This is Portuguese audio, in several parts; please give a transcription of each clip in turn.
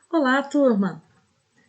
Olá, turma!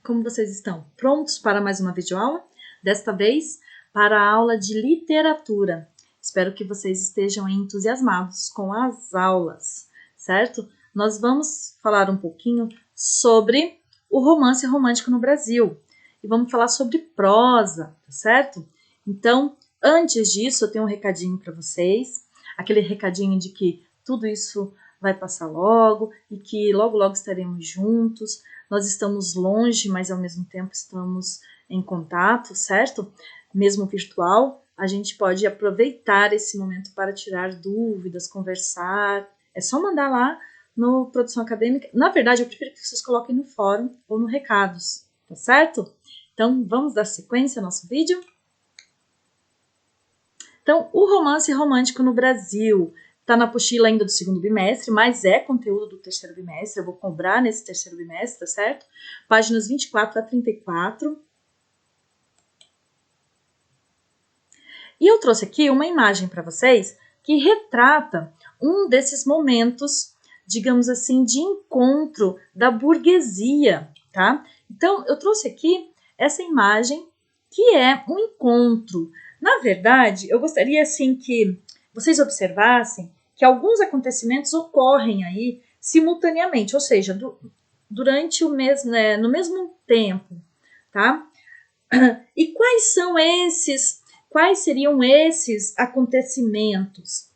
Como vocês estão? Prontos para mais uma videoaula? Desta vez, para a aula de literatura. Espero que vocês estejam entusiasmados com as aulas, certo? Nós vamos falar um pouquinho sobre o romance romântico no Brasil. E vamos falar sobre prosa, tá certo? Então, antes disso, eu tenho um recadinho para vocês. Aquele recadinho de que tudo isso vai passar logo e que logo estaremos juntos. Nós estamos longe, mas ao mesmo tempo estamos em contato, certo? Mesmo virtual, a gente pode aproveitar esse momento para tirar dúvidas, conversar. É só mandar lá no Produção Acadêmica. Na verdade, eu prefiro que vocês coloquem no fórum ou no recados, tá certo? Então, vamos dar sequência ao nosso vídeo? Então, o romance romântico no Brasil está na apostila ainda do segundo bimestre, mas é conteúdo do terceiro bimestre, eu vou cobrar nesse terceiro bimestre, tá certo? Páginas 24 a 34. E eu trouxe aqui uma imagem para vocês que retrata um desses momentos, digamos assim, de encontro da burguesia, tá? Então, eu trouxe aqui essa imagem que é um encontro. Na verdade, eu gostaria assim que vocês observassem que alguns acontecimentos ocorrem aí simultaneamente, ou seja, durante o mesmo, né, no mesmo tempo, tá? E quais seriam esses acontecimentos?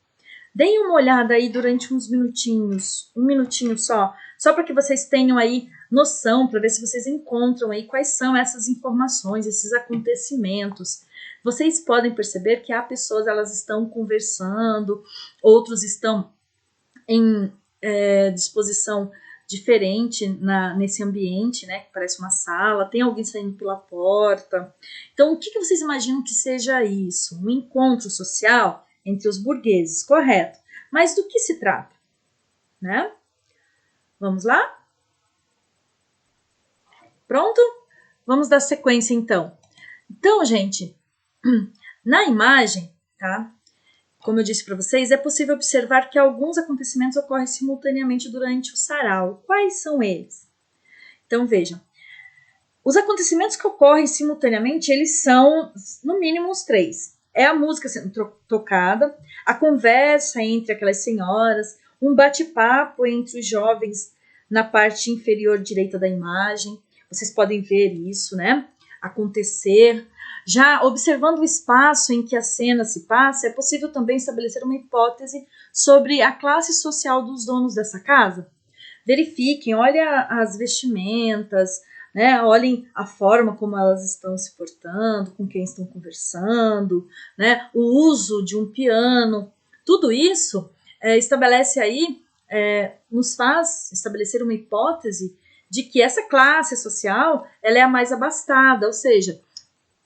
Deem uma olhada aí durante uns minutinhos, um minutinho só para que vocês tenham aí noção, para ver se vocês encontram aí quais são essas informações, esses acontecimentos. Vocês podem perceber que há pessoas, elas estão conversando, outros estão em disposição diferente nesse ambiente, né, que parece uma sala, tem alguém saindo pela porta. Então, o que vocês imaginam que seja isso? Um encontro social entre os burgueses, correto? Mas do que se trata? Né? Vamos lá? Pronto? Vamos dar sequência, então. Então, gente, na imagem, tá? Como eu disse para vocês, é possível observar que alguns acontecimentos ocorrem simultaneamente durante o sarau. Quais são eles? Então, vejam. Os acontecimentos que ocorrem simultaneamente, eles são, no mínimo, os três. É a música sendo tocada, a conversa entre aquelas senhoras, um bate-papo entre os jovens na parte inferior direita da imagem. Vocês podem ver isso, né? Acontecer. Já observando o espaço em que a cena se passa, é possível também estabelecer uma hipótese sobre a classe social dos donos dessa casa. Verifiquem, olha as vestimentas, né? Olhem a forma como elas estão se portando, com quem estão conversando, né? O uso de um piano, tudo isso estabelece aí, nos faz estabelecer uma hipótese de que essa classe social ela é a mais abastada, ou seja,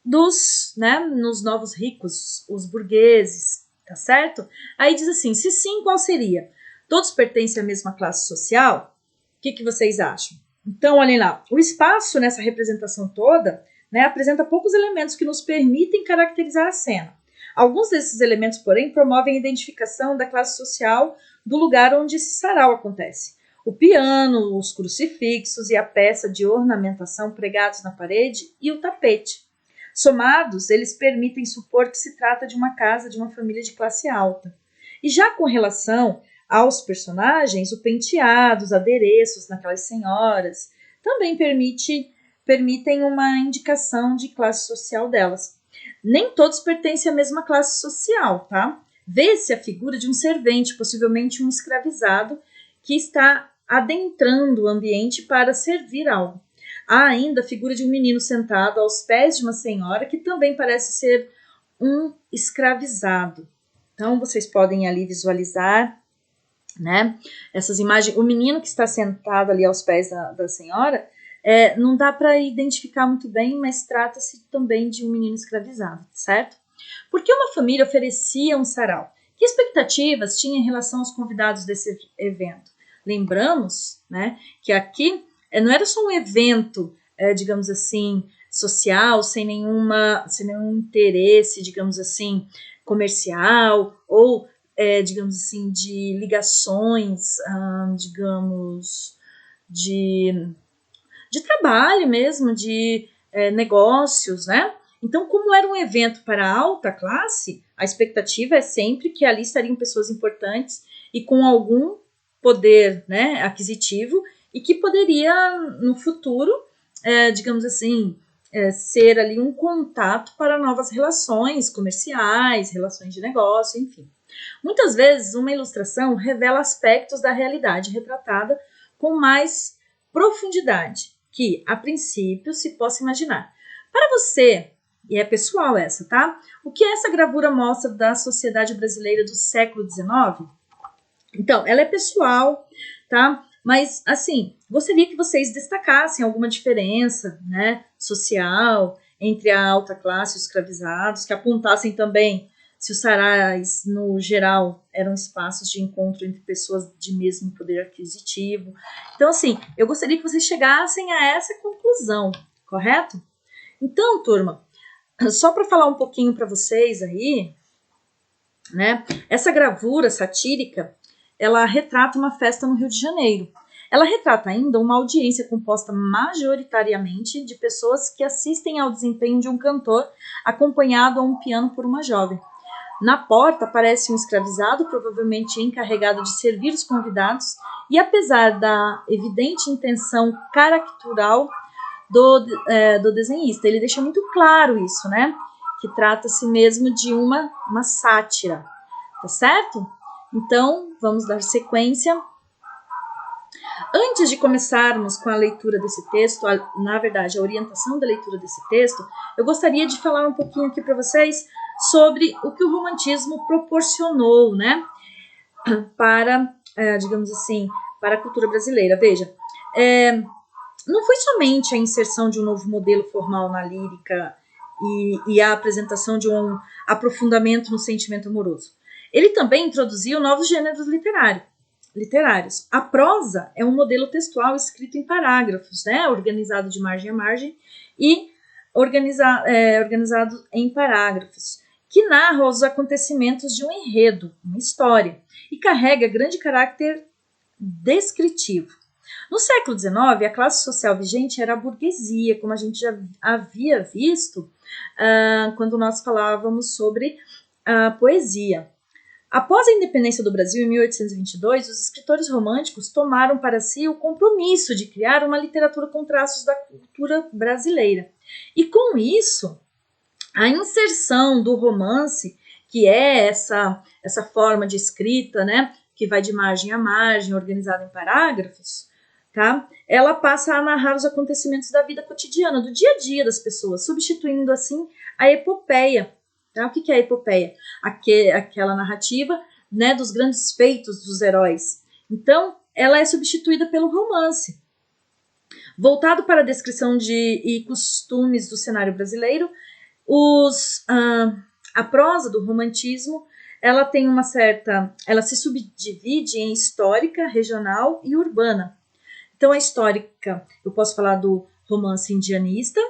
nos novos ricos, os burgueses, tá certo? Aí diz assim, se sim, qual seria? Todos pertencem à mesma classe social? O que vocês acham? Então, olhem lá, o espaço nessa representação toda, né, apresenta poucos elementos que nos permitem caracterizar a cena. Alguns desses elementos, porém, promovem a identificação da classe social do lugar onde esse sarau acontece. O piano, os crucifixos e a peça de ornamentação pregados na parede e o tapete. Somados, eles permitem supor que se trata de uma casa de uma família de classe alta. E já com relação aos personagens, o penteado, os adereços naquelas senhoras, também permitem uma indicação de classe social delas. Nem todos pertencem à mesma classe social, tá? Vê-se a figura de um servente, possivelmente um escravizado, que está adentrando o ambiente para servir algo. Há ainda a figura de um menino sentado aos pés de uma senhora que também parece ser um escravizado. Então, vocês podem ali visualizar, né, essas imagens. O menino que está sentado ali aos pés da senhora, não dá para identificar muito bem, mas trata-se também de um menino escravizado, certo? Por que uma família oferecia um sarau? Que expectativas tinha em relação aos convidados desse evento? Lembramos, né, que aqui não era só um evento, digamos assim, social, sem nenhum interesse, digamos assim, comercial ou, digamos assim, de ligações, digamos, de de trabalho mesmo, de negócios, né? Então, como era um evento para a alta classe, a expectativa é sempre que ali estariam pessoas importantes e com algum poder, né, aquisitivo, e que poderia, no futuro, digamos assim, ser ali um contato para novas relações comerciais, relações de negócio, enfim. Muitas vezes, uma ilustração revela aspectos da realidade retratada com mais profundidade, que, a princípio, se possa imaginar. Para você, e é pessoal essa, tá? O que essa gravura mostra da sociedade brasileira do século XIX? Então, ela é pessoal, tá? Mas, assim, gostaria que vocês destacassem alguma diferença, né, social entre a alta classe e os escravizados, que apontassem também se os sarais, no geral, eram espaços de encontro entre pessoas de mesmo poder aquisitivo. Então, assim, eu gostaria que vocês chegassem a essa conclusão, correto? Então, turma, só para falar um pouquinho para vocês aí, né? Essa gravura satírica, ela retrata uma festa no Rio de Janeiro. Ela retrata ainda uma audiência composta majoritariamente de pessoas que assistem ao desempenho de um cantor acompanhado a um piano por uma jovem. Na porta aparece um escravizado, provavelmente encarregado de servir os convidados, e apesar da evidente intenção caricatural do desenhista, ele deixa muito claro isso, né? Que trata-se mesmo de uma sátira, tá certo? Então, vamos dar sequência. Antes de começarmos com a leitura desse texto, na verdade, a orientação da leitura desse texto, eu gostaria de falar um pouquinho aqui para vocês sobre o que o romantismo proporcionou, né, para, digamos assim, para a cultura brasileira. Veja, não foi somente a inserção de um novo modelo formal na lírica e a apresentação de um aprofundamento no sentimento amoroso. Ele também introduziu novos gêneros literários. A prosa é um modelo textual escrito em parágrafos, né, organizado de margem a margem e organizado em parágrafos, que narra os acontecimentos de um enredo, uma história, e carrega grande caráter descritivo. No século XIX, a classe social vigente era a burguesia, como a gente já havia visto quando nós falávamos sobre a poesia. Após a independência do Brasil, em 1822, os escritores românticos tomaram para si o compromisso de criar uma literatura com traços da cultura brasileira. E com isso, a inserção do romance, que é essa forma de escrita, né, que vai de margem a margem, organizada em parágrafos, tá? Ela passa a narrar os acontecimentos da vida cotidiana, do dia a dia das pessoas, substituindo assim a epopeia. Tá? O que é a epopeia? Aquela narrativa, né, dos grandes feitos dos heróis. Então, ela é substituída pelo romance. Voltado para a descrição e costumes do cenário brasileiro, a prosa do romantismo, ela tem ela se subdivide em histórica, regional e urbana. Então, a histórica, eu posso falar do romance indianista,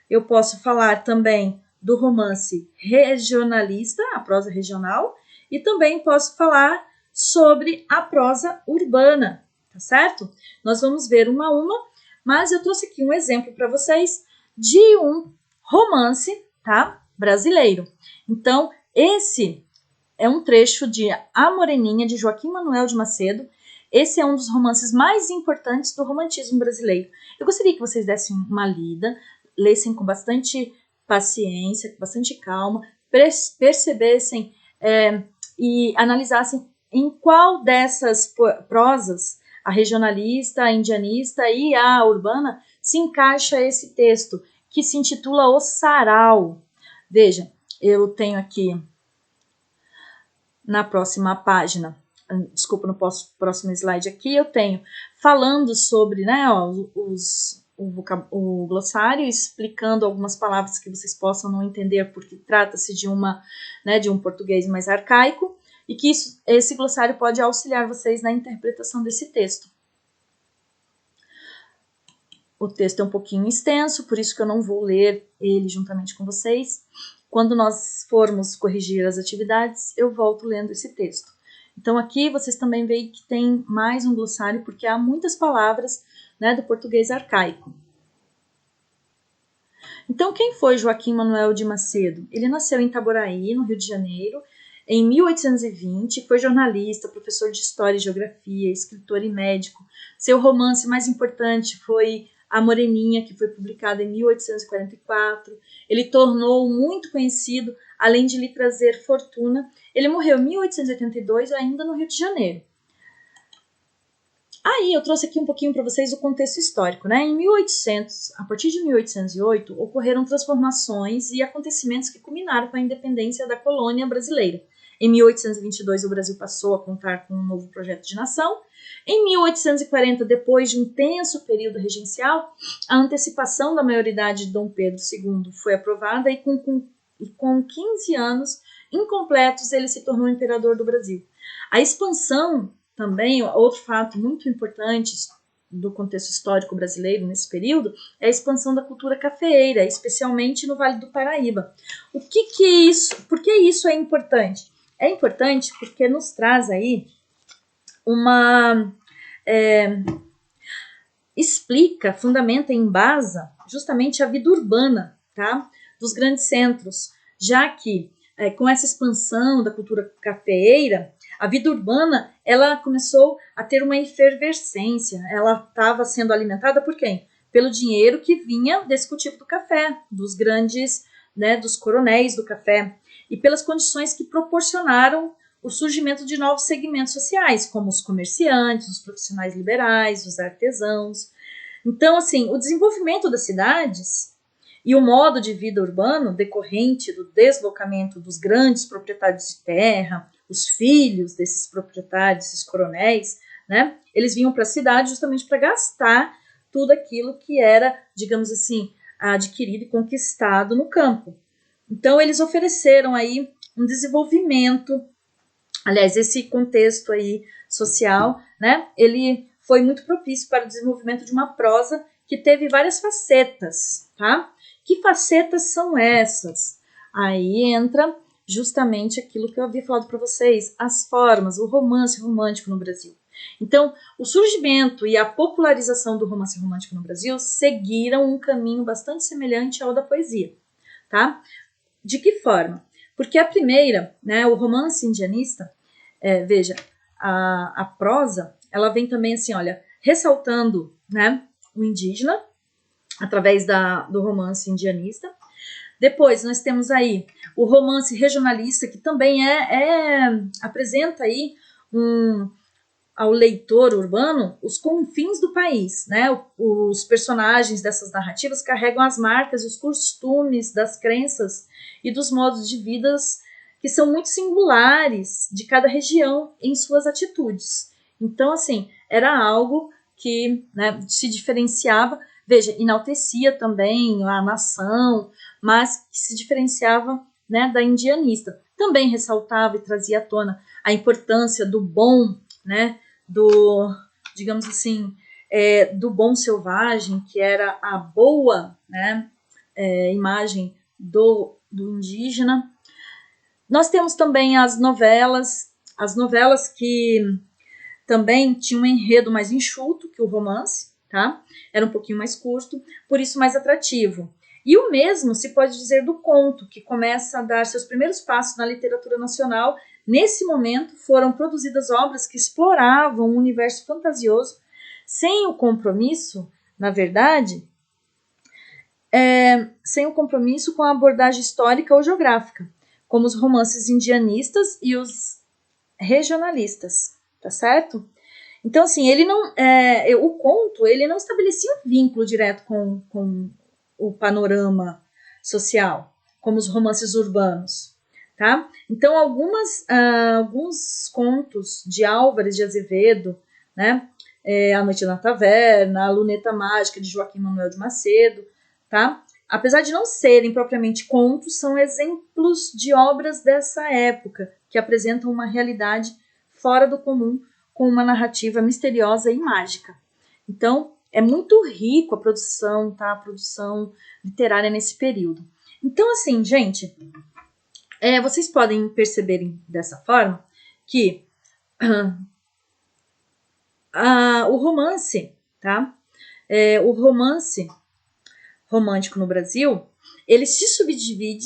eu posso falar também do romance regionalista, a prosa regional, e também posso falar sobre a prosa urbana, tá certo? Nós vamos ver uma a uma, mas eu trouxe aqui um exemplo para vocês de um romance, tá? Brasileiro. Então, esse é um trecho de A Moreninha, de Joaquim Manuel de Macedo. Esse é um dos romances mais importantes do romantismo brasileiro. Eu gostaria que vocês dessem uma lida, lessem com bastante paciência, com bastante calma, percebessem e analisassem em qual dessas prosas, a regionalista, a indianista e a urbana, se encaixa esse texto, que se intitula O Sarau. Veja, eu tenho aqui na próxima página, desculpa, no próximo slide aqui, eu tenho falando sobre, né, o glossário, explicando algumas palavras que vocês possam não entender, porque trata-se de de um português mais arcaico, e que esse glossário pode auxiliar vocês na interpretação desse texto. O texto é um pouquinho extenso, por isso que eu não vou ler ele juntamente com vocês. Quando nós formos corrigir as atividades, eu volto lendo esse texto. Então aqui vocês também veem que tem mais um glossário, porque há muitas palavras, né, do português arcaico. Então quem foi Joaquim Manuel de Macedo? Ele nasceu em Itaboraí, no Rio de Janeiro, em 1820, foi jornalista, professor de História e Geografia, escritor e médico. Seu romance mais importante foi A Moreninha, que foi publicado em 1844. Ele tornou muito conhecido, além de lhe trazer fortuna. Ele morreu em 1882, ainda no Rio de Janeiro. Aí eu trouxe aqui um pouquinho para vocês o contexto histórico, né? Em 1800, a partir de 1808, ocorreram transformações e acontecimentos que culminaram com a independência da colônia brasileira. Em 1822, o Brasil passou a contar com um novo projeto de nação. Em 1840, depois de um tenso período regencial, a antecipação da maioridade de Dom Pedro II foi aprovada e com 15 anos incompletos ele se tornou imperador do Brasil. A expansão também, outro fato muito importante do contexto histórico brasileiro nesse período é a expansão da cultura cafeeira, especialmente no Vale do Paraíba. Por que isso é importante? É importante porque nos traz aí explica, fundamenta e embasa justamente a vida urbana, tá? Dos grandes centros, já que com essa expansão da cultura cafeeira, a vida urbana ela começou a ter uma efervescência, ela estava sendo alimentada por quem? Pelo dinheiro que vinha desse cultivo do café, dos grandes, né, dos coronéis do café, e pelas condições que proporcionaram o surgimento de novos segmentos sociais, como os comerciantes, os profissionais liberais, os artesãos. Então, assim, o desenvolvimento das cidades e o modo de vida urbano decorrente do deslocamento dos grandes proprietários de terra, os filhos desses proprietários, esses coronéis, né, eles vinham para a cidade justamente para gastar tudo aquilo que era, digamos assim, adquirido e conquistado no campo. Então, eles ofereceram aí um desenvolvimento. Aliás, esse contexto aí social, né, ele foi muito propício para o desenvolvimento de uma prosa que teve várias facetas, tá? Que facetas são essas? Aí entra justamente aquilo que eu havia falado para vocês, as formas, o romance romântico no Brasil. Então, o surgimento e a popularização do romance romântico no Brasil seguiram um caminho bastante semelhante ao da poesia, tá? De que forma? Porque a primeira, né, o romance indianista, veja, a prosa, ela vem também assim, olha, ressaltando, né, o indígena, através do romance indianista. Depois nós temos aí o romance regionalista, que também apresenta aí ao leitor urbano os confins do país, né? Os personagens dessas narrativas carregam as marcas e os costumes das crenças e dos modos de vida que são muito singulares de cada região em suas atitudes. Então, assim, era algo que, né, se diferenciava, veja, enaltecia também a nação, mas que se diferenciava, né, da indianista. Também ressaltava e trazia à tona a importância do bom, né, digamos assim, do bom selvagem, que era a boa, né, imagem do indígena. Nós temos também as novelas que também tinham um enredo mais enxuto que o romance, tá? Era um pouquinho mais curto, por isso mais atrativo. E o mesmo se pode dizer do conto, que começa a dar seus primeiros passos na literatura nacional. Nesse momento foram produzidas obras que exploravam um universo fantasioso, sem o compromisso, na verdade, sem o compromisso com a abordagem histórica ou geográfica, como os romances indianistas e os regionalistas, tá certo? Então, assim, ele não, o conto, ele não estabelecia um vínculo direto com o panorama social, como os romances urbanos, tá? Então, alguns contos de Álvares de Azevedo, né? A Noite na Taverna, A Luneta Mágica, de Joaquim Manuel de Macedo, tá? Apesar de não serem propriamente contos, são exemplos de obras dessa época, que apresentam uma realidade fora do comum, com uma narrativa misteriosa e mágica. Então, é muito rico a produção, tá? A produção literária nesse período. Então, assim, gente, vocês podem perceberem dessa forma que o romance, tá? O romance romântico no Brasil, ele se subdivide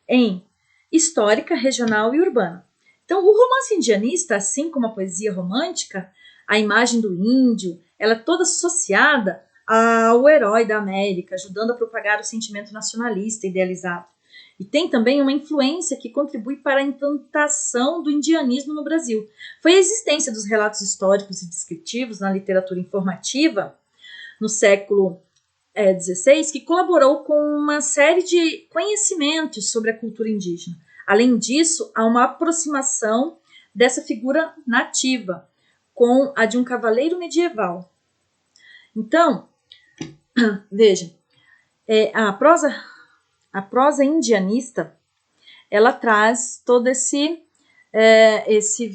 em histórica, regional e urbana. Então, o romance indianista, assim como a poesia romântica, a imagem do índio, ela é toda associada ao herói da América, ajudando a propagar o sentimento nacionalista idealizado. E tem também uma influência que contribui para a implantação do indianismo no Brasil. Foi a existência dos relatos históricos e descritivos na literatura informativa no século XVI que colaborou com uma série de conhecimentos sobre a cultura indígena. Além disso, há uma aproximação dessa figura nativa com a de um cavaleiro medieval. Então, veja, a prosa indianista, ela traz todo esse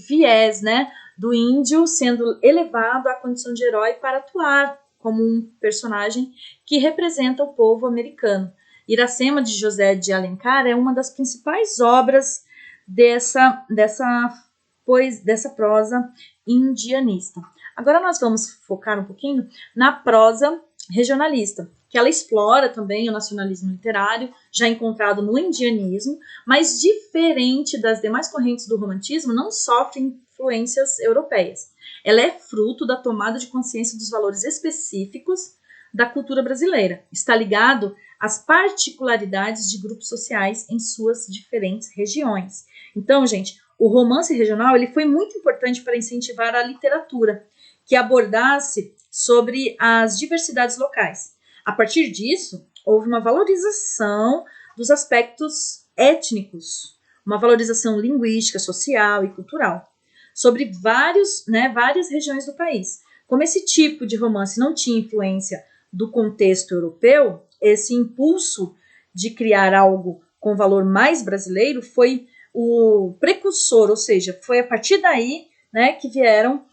viés, né, do índio sendo elevado à condição de herói para atuar como um personagem que representa o povo americano. Iracema de José de Alencar é uma das principais obras dessa prosa indianista. Agora nós vamos focar um pouquinho na prosa regionalista, que ela explora também o nacionalismo literário, já encontrado no indianismo, mas diferente das demais correntes do romantismo, não sofre influências europeias. Ela é fruto da tomada de consciência dos valores específicos da cultura brasileira. Está ligado às particularidades de grupos sociais em suas diferentes regiões. Então, gente, o romance regional ele foi muito importante para incentivar a literatura que abordasse sobre as diversidades locais. A partir disso, houve uma valorização dos aspectos étnicos, uma valorização linguística, social e cultural sobre várias regiões do país. Como esse tipo de romance não tinha influência do contexto europeu, esse impulso de criar algo com valor mais brasileiro foi o precursor, ou seja, foi a partir daí, né, que vieram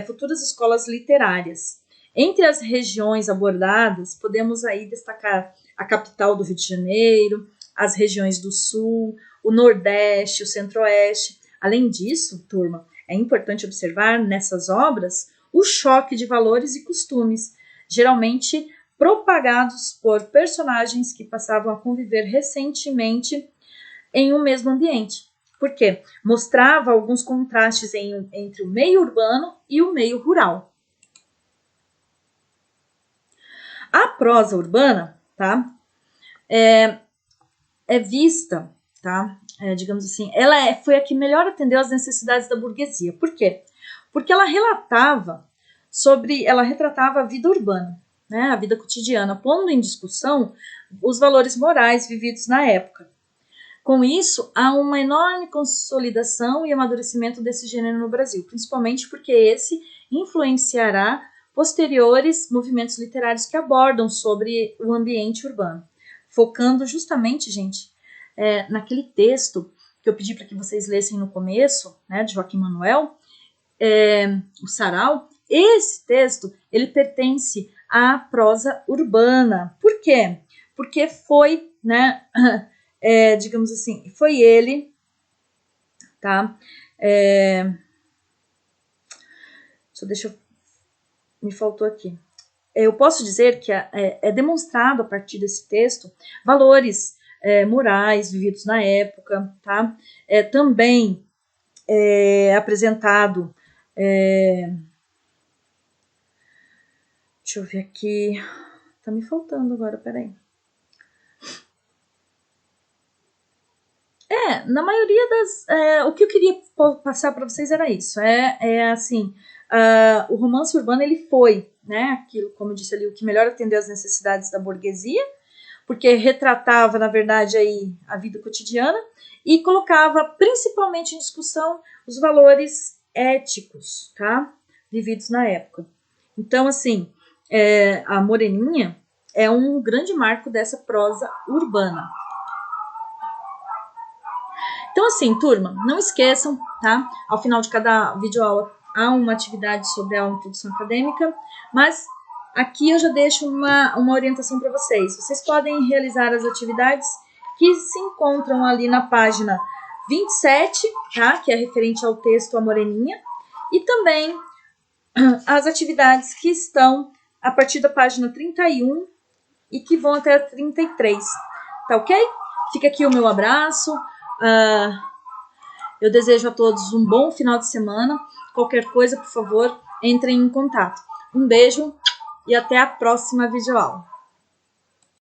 futuras escolas literárias. Entre as regiões abordadas, podemos aí destacar a capital do Rio de Janeiro, as regiões do Sul, o Nordeste, o Centro-Oeste. Além disso, turma, é importante observar nessas obras o choque de valores e costumes, geralmente propagados por personagens que passavam a conviver recentemente em um mesmo ambiente. Por quê? Mostrava alguns contrastes entre o meio urbano e o meio rural. A prosa urbana, tá, é vista, tá, digamos assim, ela foi a que melhor atendeu às necessidades da burguesia. Por quê? Porque ela retratava a vida urbana, né, a vida cotidiana, pondo em discussão os valores morais vividos na época. Com isso, há uma enorme consolidação e amadurecimento desse gênero no Brasil, principalmente porque esse influenciará posteriores movimentos literários que abordam sobre o ambiente urbano, focando justamente, gente, naquele texto que eu pedi para que vocês lessem no começo, né, de Joaquim Manuel, o Sarau. Esse texto, ele pertence à prosa urbana. Por quê? Porque foi, né, digamos assim, foi ele, tá? Me faltou aqui. Eu posso dizer que é demonstrado a partir desse texto valores morais vividos na época, tá? Também apresentado. Deixa eu ver aqui. Tá me faltando agora, peraí. Na maioria das... o que eu queria passar para vocês era isso. Assim, o romance urbano, ele foi, né, aquilo, como eu disse ali, o que melhor atendeu às necessidades da burguesia, porque retratava, na verdade, aí a vida cotidiana e colocava principalmente em discussão os valores éticos, tá, vividos na época. Então, assim, a Moreninha é um grande marco dessa prosa urbana. Então, assim, turma, não esqueçam, tá? Ao final de cada videoaula há uma atividade sobre a introdução acadêmica, mas aqui eu já deixo uma orientação para vocês. Vocês podem realizar as atividades que se encontram ali na página 27, tá? Que é referente ao texto A Moreninha. E também as atividades que estão a partir da página 31 e que vão até a 33, tá ok? Fica aqui o meu abraço. Eu desejo a todos um bom final de semana. Qualquer coisa, por favor, entrem em contato. Um beijo e até a próxima videoaula.